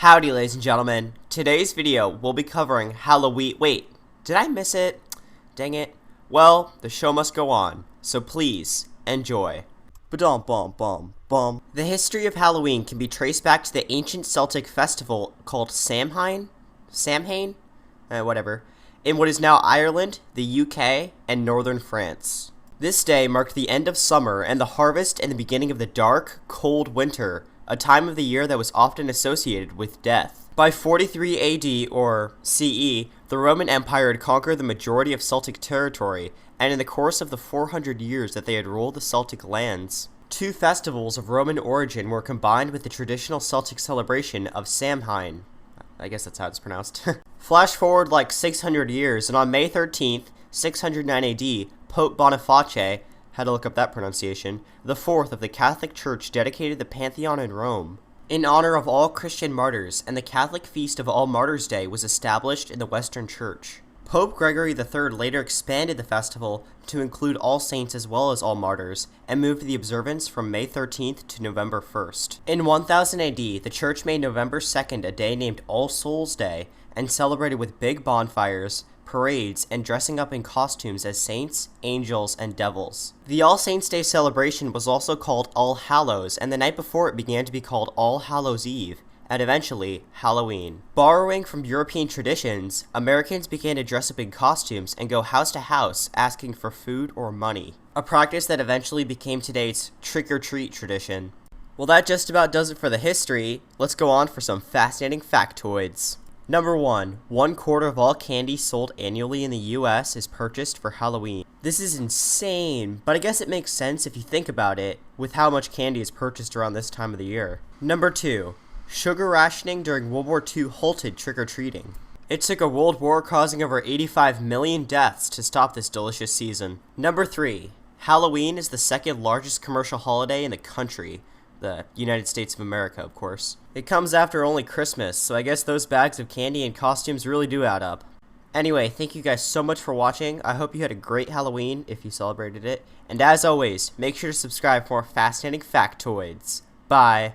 Howdy, ladies and gentlemen. Today's video will be covering Halloween. Wait, did I miss it? Dang it. Well, the show must go on, so please enjoy. Ba-dum-bum-bum-bum. The history of Halloween can be traced back to the ancient Celtic festival called Samhain, whatever, in what is now Ireland, the UK, and northern France. This day marked the end of summer and the harvest and the beginning of the dark, cold winter, a time of the year that was often associated with death. By 43 AD or CE, the Roman Empire had conquered the majority of Celtic territory, and in the course of the 400 years that they had ruled the Celtic lands, two festivals of Roman origin were combined with the traditional Celtic celebration of Samhain. I guess that's how it's pronounced. Flash forward like 600 years, and on May 13th, 609 AD, Pope Boniface, had to look up that pronunciation, the fourth of the Catholic Church dedicated the Pantheon in Rome. In honor of all Christian martyrs, and the Catholic feast of All Martyrs' Day was established in the Western Church. Pope Gregory III later expanded the festival to include all saints as well as all martyrs, and moved the observance from May 13th to November 1st. In 1000 AD, the Church made November 2nd a day named All Souls' Day, and celebrated with big bonfires, parades, and dressing up in costumes as saints, angels, and devils. The All Saints' Day celebration was also called All Hallows, and the night before it began to be called All Hallows' Eve, and eventually Halloween. Borrowing from European traditions, Americans began to dress up in costumes and go house to house asking for food or money, a practice that eventually became today's trick-or-treat tradition. Well, that just about does it for the history. Let's go on for some fascinating factoids. Number 1. 1/4 of all candy sold annually in the US is purchased for Halloween. This is insane, but I guess it makes sense if you think about it, with how much candy is purchased around this time of the year. Number 2. Sugar rationing during World War II halted trick-or-treating. It took a world war causing over 85 million deaths to stop this delicious season. Number 3. Halloween is the second largest commercial holiday in the country. The United States of America, of course. It comes after only Christmas, so I guess those bags of candy and costumes really do add up. Anyway, thank you guys so much for watching. I hope you had a great Halloween if you celebrated it. And as always, make sure to subscribe for more fascinating factoids. Bye.